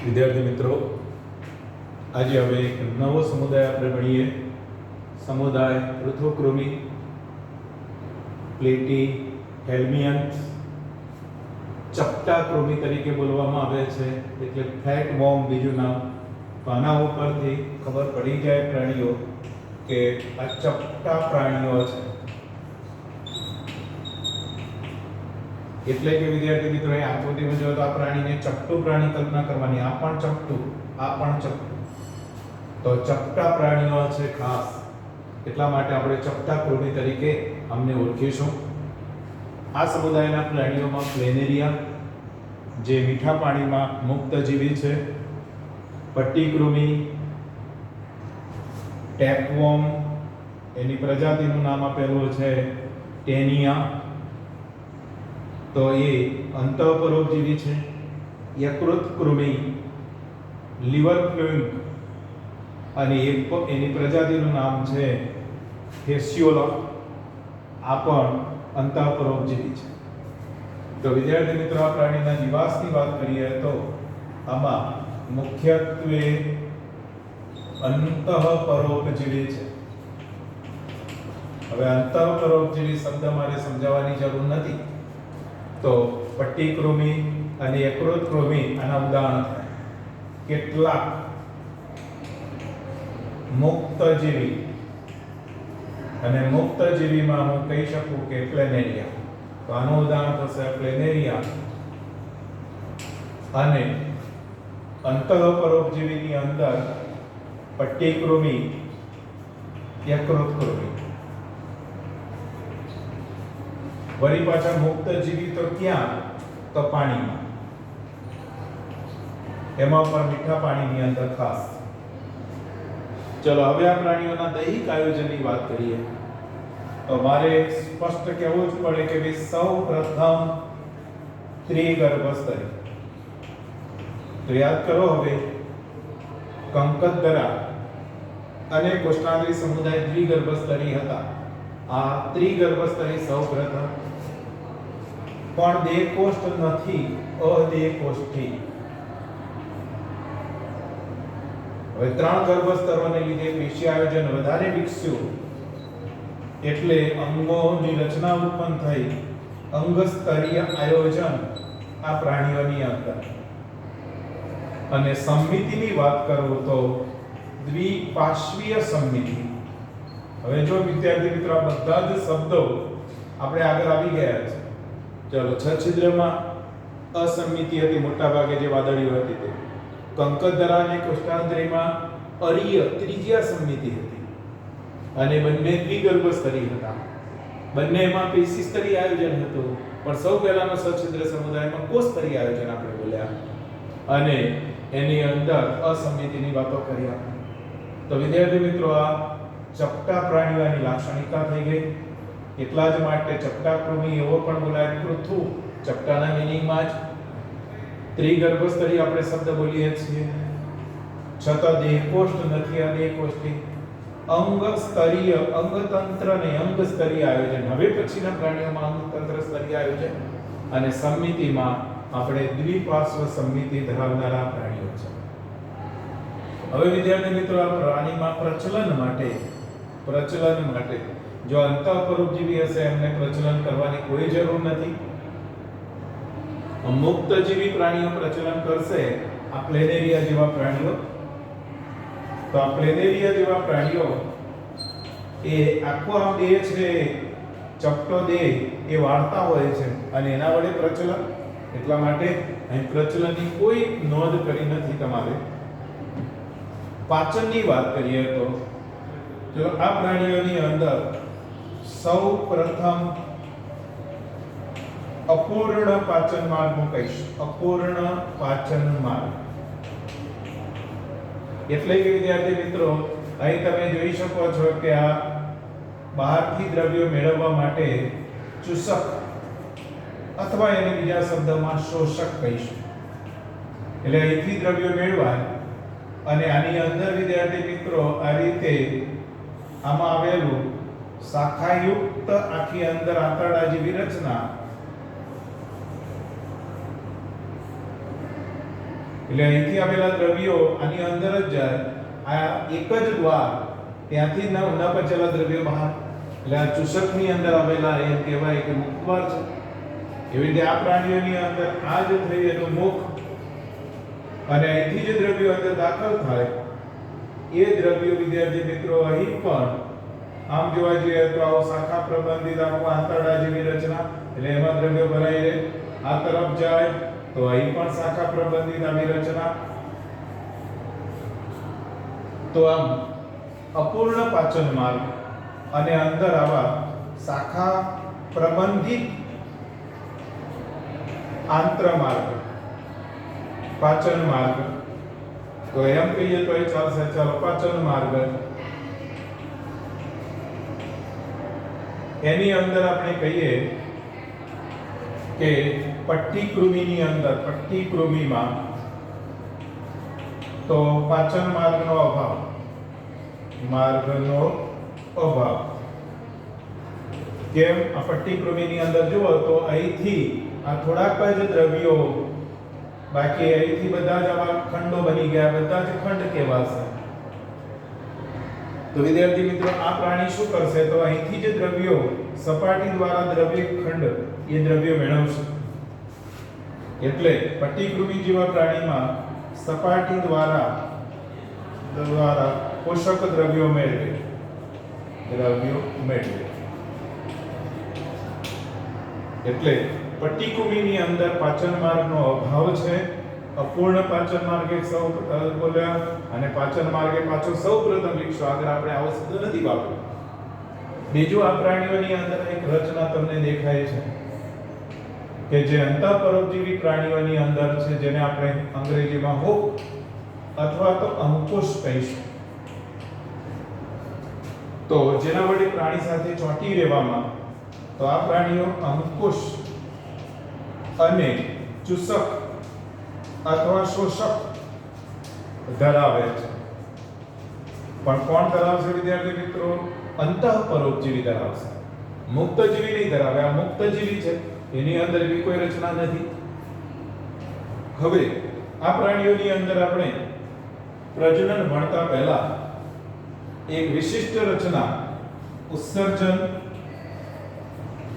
વિદ્યાર્થી મિત્રો, આજે હવે એક નવો સમુદાય આપણે ભણીએ. સમુદાય પૃથુકૃમિ, પ્લેટી હેલ્મિયન્સ, ચપટા કૃમિ તરીકે બોલવામાં આવે છે, એટલે ફેટ વોર્મ બીજું નામ. તો આના ઉપરથી ખબર પડી જાય પ્રાણીઓ કે આ ચપટા પ્રાણીઓ છે. એટલે કે વિદ્યાર્થી મિત્રો, અહીં આકૃતિમાં જો તો આ પ્રાણીને ચપટું પ્રાણી કલ્પના કરવાની. આ પણ ચપટું, આ પણ ચપટું. તો ચપટા પ્રાણીઓ છે ખાસ, એટલા માટે આપણે ચપટા કૃમિ તરીકે અમને ઓળખીશું. આ સમુદાયના પ્રાણીઓમાં પ્લેનેરિયા, જે મીઠા પાણીમાં મુક્તજીવી છે, પટ્ટીકૃમિ, ટેપવોર્મ, એની પ્રજાતિનું નામ આપેલું છે ટેનિયા, તો એ અંતઃપરોપજીવી છે. યકૃત કૃમિ, લીવર પ્લુન્ક, અને એની પ્રજાતિનું નામ છે ફેસિયોલા, આ પણ અંતઃપરોપજીવી છે. તો વિદ્યાર્થી મિત્રો, આ પ્રાણીના નિવાસની વાત કરીએ તો આમાં મુખ્યત્વે અંતઃપરોપજીવી છે. હવે અંતઃપરોપજીવી શબ્દ મારે સમજાવવાની જરૂર નથી. તો પટ્ટીકૃમિ અને યકૃતકૃમિ આના ઉદાહરણ થાય. કેટલાક મુક્તજીવી, અને મુક્તજીવીમાં હું કહી શકું કે પ્લેનેરિયા. તો આનું ઉદાહરણ થશે પ્લેનેરિયા. અને અંતઃપરોપજીવીની અંદર પટ્ટીકૃમિ, યકૃતકૃમિ. વળી પાછા મુક્તજીવી તો ક્યાં? તો પાણીમાં, એમાં પણ મીઠા પાણીની અંદર ખાસ. ચલો હવે આ પ્રાણીઓના દૈહિક આયોજનની વાત કરીએ તો મારે સ્પષ્ટ કહેવું જ પડે કે ભાઈ સૌ પ્રથમ ત્રિગર્ભસ્તરી. તો યાદ કરો, હવે કંકતધરા અને કોષ્ટાંત્રી સમુદાય દ્વિગર્ભસ્તરી હતા. આ ત્રિગર્ભસ્તરી સૌ પ્રથમ, પણ દેહકોષ્ઠ નથી, અદેહકોષ્ઠી. હવે ત્રણ ગર્ભસ્તરોને લીધે પેશી આયોજન વધારે વિકસ્યું, એટલે અંગોની રચના ઉત્પન્ન થઈ. અંગસ્તરીય આયોજન આ પ્રાણીઓની અંદર. અને સંમિતિની વાત કરું તો દ્વિપાર્શ્વીય સંમિતિ. હવે જો વિદ્યાર્થી મિત્રો, આ બધા જ શબ્દો આપણે આગળ આવી ગયા છે. ચલો, છ છિદ્રમાં અસંમિતિ હતી, મોટા ભાગે જે વાદળીઓ હતી તે. કંકતધરા અને કોષ્ટાંત્રીમાં અરીય ત્રિજ્યા સંમિતિ હતી, અને બંને દ્વિગર્ભસ્તરી હતા. બંનેમાં પેશીસ્તરીય આયોજન હતું, પણ સૌ પહેલાનો સછિદ્ર સમુદાયમાં કોષસ્તરીય આયોજન આપણે બોલ્યા, અને એની અંદર અસંમિતિની વાતો કરી આપણે. તો વિદ્યાર્થી મિત્રો, આ ચપટા પ્રાણીઓની લાક્ષણિકતા થઈ ગઈ. એટલા જ માટે ચપટા કૃમિ એવો પણ બોલાય. પૃથુ ચપટાના મિનિંગમાં જ ત્રિગર્ભસ્તરી આપણે શબ્દ બોલીએ છીએ. છતાં દેહકોષ્ઠ નથી, અદેહકોષ્ઠી. અંગસ્તરીય, અંગતંત્ર ને અંગસ્તરીય આયોજન. હવે પછીના પ્રાણીઓમાં અંગતંત્ર સ્તરીય આયોજન, અને સંમિતિમાં આપણે દ્વિપાર્શ્વ સંમિતિ ધરાવનારા પ્રાણીઓ છે. હવે વિદ્યાર્થી મિત્રો, આ પ્રાણીમાં પ્રચલન માટે જો અંતઃપરોપજીવી હશે, એમને પ્રચલન કરવાની કોઈ જરૂર નથી. મુક્તજીવી પ્રાણીઓ પ્રચલન કરશે, આ પ્લેનેરિયા જેવા પ્રાણીઓ. તો આ પ્લેનેરિયા જેવા પ્રાણીઓ એ આખો આ દેહ છે, ચપટો દેહ, એ વાળતા હોય છે, અને એના વડે પ્રચલન. એટલા માટે અહીં પ્રચલનની કોઈ નોંધ કરી નથી તમારે. પાચનની વાત કરીએ તો જો આ પ્રાણીઓની અંદર સૌ પ્રથમ અપૂર્ણ પાચન માર્ગ હું કહીશ. અપૂર્ણ પાચન માર્ગ એટલે કે વિદ્યાર્થી મિત્રો, અહીં તમે જોઈ શકો છો કે આ બહારથી દ્રવ્યો મેળવવા માટે ચૂસક, અથવા એને બીજા શબ્દમાં શોષક કહીશું. એટલે અહીંથી દ્રવ્યો મેળવાય, અને આની અંદર વિદ્યાર્થી મિત્રો આ રીતે આમાં આવેલું શાખાયુક્ત આખી અંદર આંતરડા જેવી રચના, એટલે અહીંથી આવેલા દ્રવ્યો આની અંદર જ જાય, આ એક જ દ્વાર, ત્યાંથી ન પચેલા દ્રવ્યો બહાર, એટલે આ ચૂસકની અંદર આવેલા એમ કહેવાય કે મુખ દ્વાર છે. એવી રીતે આ પ્રાણીઓની અંદર આ જ થઈ એનું મુખ, અને અહીંથી જે દ્રવ્યો અંદર દાખલ થાય એ દ્રવ્યો વિદ્યાર્થી મિત્રો અહીં પણ આમ જોવા જઈએ તો આવો શાખા પ્રબંધિત આખો આંતરડા જેવી રચના, એટલે એમાં દ્રવ્યો ભરાઈ રહે. આ તરફ જાય તો અહીં પણ શાખા પ્રબંધિત આવી રચના. તો આમ અપૂર્ણ પાચન માર્ગ અને અંદર આવા શાખા પ્રબંધિત આંતરમાર્ગ, પાચન માર્ગ, તો એમ કહીએ તો એ ચાલશે. ચાલો, પાચન માર્ગ, એની અંદર આપણે કહીએ કે પટ્ટીકૃમિની અંદર, પટ્ટીકૃમિમાં તો પાચન માર્ગનો અભાવ, કેમ? આ પટ્ટીકૃમિની અંદર જુઓ તો અહીંથી આ થોડાક જ દ્રવ્યો, બાકી અહીંથી બધા જ આવા ખંડો બની ગયા, બધા જ ખંડ કહેવાશે. તો વિદ્યાર્થી મિત્રો આ પ્રાણી શું કરશે? તો અહીંથી જે દ્રવ્યો સપાટી દ્વારા દ્રવ્ય ખંડ એ દ્રવ્યો મેળવશે. એટલે પટ્ટીકૃમિ જેવા પ્રાણીમાં સપાટી દ્વારા પોષક દ્રવ્યો મેળવે. એટલે પટ્ટીકૃમિની અંદર પાચન માર્ગનો અભાવ છે. અપૂર્ણ પાચન માર્ગે સૌ બોલ્યા, અને પાચન માર્ગે પાછો સૌપ્રથમ વિકસો. આગળ આપણે આવો શબ્દ નથી વાપર્યો. બીજું, આ પ્રાણીઓની અંદર એક રચના તમને દેખાય છે કે જે અંતઃપરોપજીવી પ્રાણીઓની અંદર છે, જેને આપણે અંગ્રેજીમાં હુક અથવા તો અંકુશ કહીશું. તો જેના વડે પ્રાણી સાથે ચોંટી રહેવામાં, તો આ પ્રાણીઓ અંકુશ અને ચૂસક અથવા શોષક ધરાવે છે. પણ કોણ ધરાવશે વિદ્યાર્થી મિત્રો? અંતઃપરોપજીવી ધરાવશે, મુક્તજીવી નહીં ધરાવે. આ મુક્તજીવી છે, એની અંદર એવી કોઈ રચના નથી. હવે આ પ્રાણીઓની અંદર આપણે પ્રજનન ભણતા પહેલા એક વિશિષ્ટ રચના ઉત્સર્જન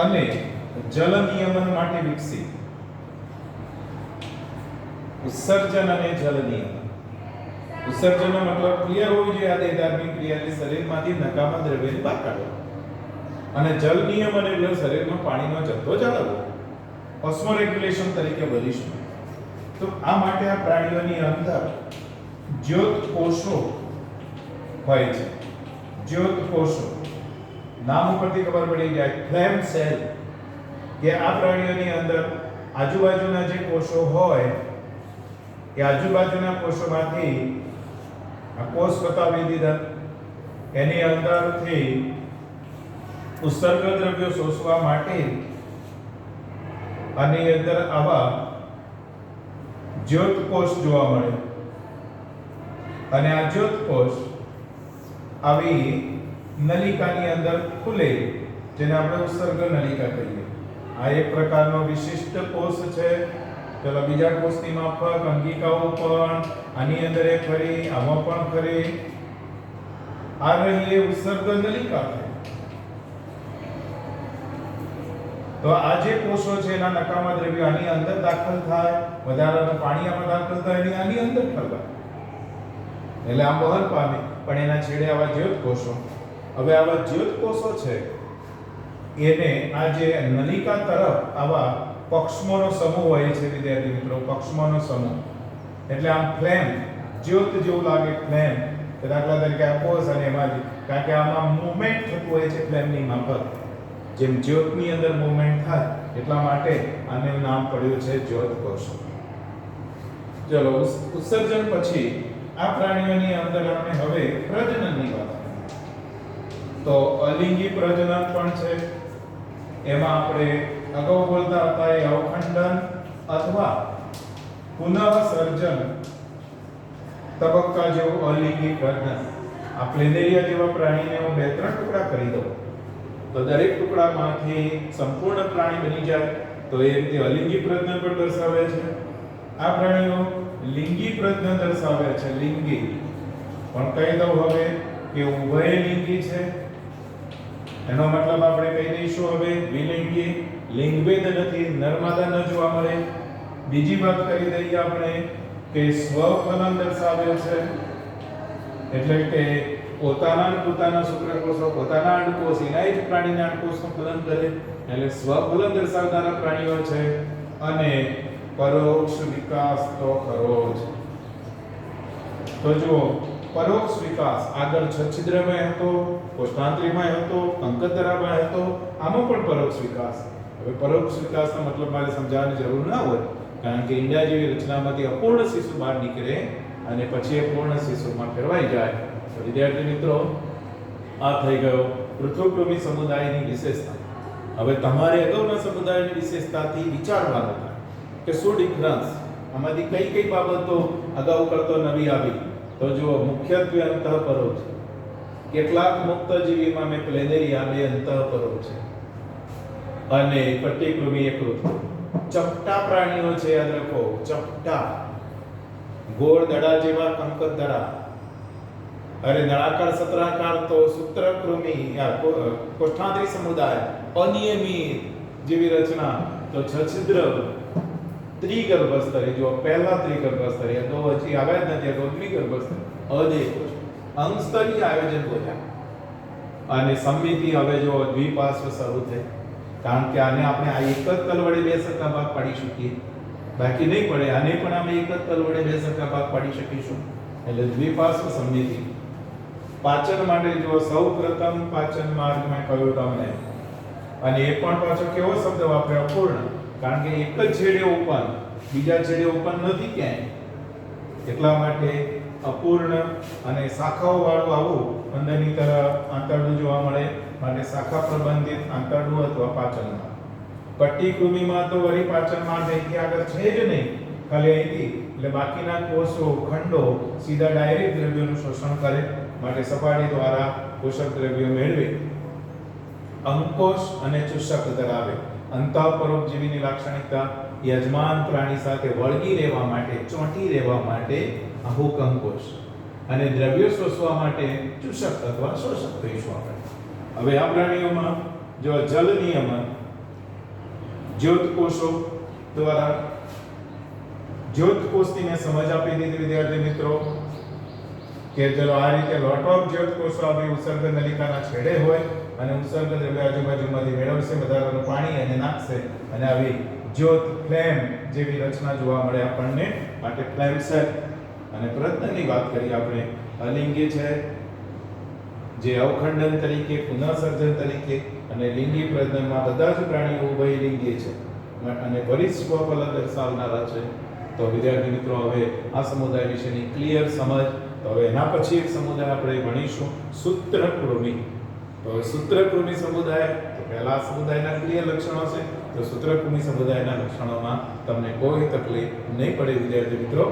અને જલ નિયમન માટે વિકસી. ઉત્સર્જન અને જલ નિયમન. ઉત્સર્જનનો મતલબ ક્લિયર હોવું જોઈએ, આ દેહધાર્મિક ક્રિયાથી શરીરમાંથી નકામા દ્રવ્યને બહાર કાઢવા. અને જલ નિયમન એટલે શરીરમાં પાણીનો જથ્થો જાળવવો. ઓસ્મોરેગ્યુલેશન તરીકે બોલીશું. તો આ માટે આ પ્રાણીઓની અંદર જ્યોત કોષો હોય છે. જ્યોત કોષો નામ ઉપરથી ખબર પડી જાય, ફ્લેમ સેલ, કે આ પ્રાણીઓની અંદર આજુબાજુના જે કોષો હોય એ આજુબાજુના કોષોમાંથી આ કોષ બતાવી દીધા, એની અંદરથી ઉત્સર્ગ દ્રવ્યો શોષવા માટે આની અંદર આવા જ્યોત કોષ જોવા મળે. અને આ જ્યોત કોષ આવી નલિકાની અંદર ખુલે, જેને આપણે ઉત્સર્ગ નલિકા કહીએ. આ એક પ્રકારનો વિશિષ્ટ કોષ છે. ચલો, બીજા કોષની માફક અંગિકાઓ પણ આની અંદર એક ખરી, આમાં પણ ખરી. આ રહી એ ઉત્સર્ગ નલિકા છે. તો આ જે કોષો છે એના નકામા દ્રવ્યો આની અંદર દાખલ થાય, વધારાનું પાણી આમાં દાખલ થાય, એની આની અંદર ફરવા, એટલે આમ વહન પામે. પણ એના છેડે આવા જ્યોત કોષો. હવે આવા જ્યોત કોષો છે એને આ જે નલિકા તરફ આવા પક્ષમોનો સમૂહ હોય છે વિદ્યાર્થી મિત્રો. પક્ષમોનો સમૂહ એટલે આમ ફ્લેમ, જ્યોત જેવું લાગે, ફ્લેમ. દાખલા તરીકે આ કોષ અને એમાં કારણ કે આમાં મૂવમેન્ટ થતું હોય છે ફ્લેમની માફક, જેમ જ્યોતની અંદર મૂવમેન્ટ થાય એટલા માટે આને નામ પડ્યું છે જ્યોત કોષો. ચલો, ઉત્સર્જન પછી આ પ્રાણીઓની અંદર આપણે હવે પ્રજનનની વાત કરીએ. તો અલિંગી પ્રજનન પણ છે. એમાં આપણે અગાઉ બોલતા હતા એ અવખંડન અથવા પુનઃસર્જન તબક્કા જેવું અલિંગી પ્રજનન. આ પ્લેનેરિયા જેવા પ્રાણીને હું 2-3 ટુકડા કરી દઉં તો દરેક ટુકડામાંથી સંપૂર્ણ પ્રાણી બની જાય, તો એ રીતે અલિંગી પ્રજનન પણ દર્શાવે છે. આ પ્રાણીઓ લિંગી પ્રજનન દર્શાવે છે, લિંગી. પણ કહી દઉં હવે કે ઉભયલિંગી છે. એનો મતલબ આપણે કહી દઈશું હવે દ્વિલિંગી, લિંગભેદ નથી, નરમાદા ન જોવા મળે. બીજી વાત કરી દઈએ આપણે કે સ્વફલન દર્શાવે છે, એટલે કે પોતાના શુક્રકોષો, પોતાના અંડકોષ, એના જ પ્રાણીના અંડકોષનું ફલન કરે, એટલે સ્વફલન દર્શાવનારા પ્રાણીઓ છે. અને પરોક્ષ વિકાસ તો ખરો જ. તો જુઓ, પરોક્ષ વિકાસ આગળ છિદ્રમય હતો, કોષ્ઠાંતરીમય હતો, અંકતરામય હતો, આમાં પણ પરોક્ષ વિકાસ. હવે પરોક્ષ વિકાસનો મતલબ મારે સમજાવવાની જરૂર ના હોય, કારણ કે ઈંડા જેવી રચનામાંથી અપૂર્ણ શિશુ બહાર નીકળે અને પછી એ પૂર્ણ શિશુમાં ફેરવાઈ જાય. તો વિદ્યાર્થી મિત્રો, આ થઈ ગયો પૃથુકૃમિ સમુદાયની વિશેષતા. હવે તમારે અગાઉના સમુદાયની વિશેષતાથી વિચારવાનું થાય કે શું ડિફરન્સ, આમાંથી કઈ કઈ બાબતો અગાઉ કરતો નવી આવી. તો જુઓ, મુખ્યત્વે અંતઃપરોક્ષ. કેટલાક મુક્તજીવીમાં મેં પ્લેનેરિયા બે અંતઃપરોક્ષ છે અને પટ્ટીકૃમિ એકૃત. ચપટા પ્રાણીઓ છે, યાદ રાખો, ચપટા. ગોળ દડા જેવા કંકત દડા, અરે નળાકાર સત્રાકાર તો સૂત્રકૃમિ, કોષ્ઠાંતરી સમુદાય, અનિયમિત જેવી રચના, તો છિદ્ર, ત્રિગર્ભસ્તરી. જો પહેલા ત્રિગર્ભસ્તરી, તો હજી આવ્યા જ નથી, તો દ્વિગર્ભસ્તરી, અદેકોષ, અંગસ્તરીય આયોજન બોલ્યા. અને સમિતિ હવે જો દ્વિપાર્શ્વ શરૂ થઈ, કારણ કે આને આપણે આ એક જ તલ વડે બે સરખા ભાગ પાડી શકીએ, બાકી નહીં પડે. આને પણ આપણે એક જ તલ વડે બે સરખા ભાગ પાડી શકીશું, એટલે દ્વિપાર્શ્વ સમિતિ. પાચન માટે જો સૌપ્રથમ પાચન માર્ગ મેં કહ્યું તમને, અને એ પણ પાછો કેવો શબ્દ વાપરે, અપૂર્ણ, કારણ કે એક જ છેડે ઓપન, બીજા છેડે ઓપન નથી ક્યાંય, એટલા માટે અપૂર્ણ. અને શાખાઓ વાળું આવું અંદરની તરફ આંતરડું જોવા મળે, માટે શાખા પ્રબંધિત આંતરડું અથવા પાચનમાં. પટ્ટીકૃમિમાં તો વળી પાચન માર્ગ અહીંથી આગળ છે જ નહીં, ખાલી અહીંથી, એટલે બાકીના કોષો, ખંડો સીધા ડાયરેક્ટ દ્રવ્યોનું શોષણ કરે, માટે સપાટી દ્વારા પોષક દ્રવ્યો મેળવે. અંકોષ અને ચૂષક ધરાવે. અંતઃપરોપજીવીની લાક્ષણિકતા, યજમાન પ્રાણી સાથે વળગી રહેવા માટે, ચોંટી રહેવા માટે અહુક અંકોષ, અને દ્રવ્યો શોષવા માટે ચૂષક અથવા શોષક કહીશું આપણે. હવે આ પ્રાણીઓમાં જો જલ નિયમન, જ્યોતકોષો દ્વારા, જ્યોતકોષની મેં સમજ આપી દીધી વિદ્યાર્થી મિત્રો, કે ચલો આ રીતે લોટ ઓફ જ્યોતકોષો આપણી ઉત્સર્ગ નલિકાના છેડે હોય અને ઉત્સર્ગ દ્રવ્ય આજુબાજુમાંથી મેળવશે, વધારાનું પાણી અને નાખશે, અને આવી જ્યોત, ફ્લેમ જેવી રચના જોવા મળે આપણને, માટે ફ્લેમ સેલ. અને પ્રજનનની વાત કરી આપણે, અલિંગી છે જે અવખંડન તરીકે, પુનઃસર્જન તરીકે, અને લિંગી પ્રજનનમાં બધા જ પ્રાણીઓ ઉભયલિંગી છે અને વરિષ્ઠ સ્વફલન દર્શાવનારા છે. તો વિદ્યાર્થી મિત્રો, હવે આ સમુદાય વિશેની ક્લિયર સમજ. તો હવે એના પછી એક સમુદાય આપણે ભણીશું, સૂત્રકૃમિ. તો સૂત્રકૃમિ સમુદાય, તો પહેલા સમુદાયના ક્લિયર લક્ષણો છે, તો સૂત્રકૃમિ સમુદાયના લક્ષણોમાં તમને કોઈ તકલીફ નહીં પડે વિદ્યાર્થી મિત્રો.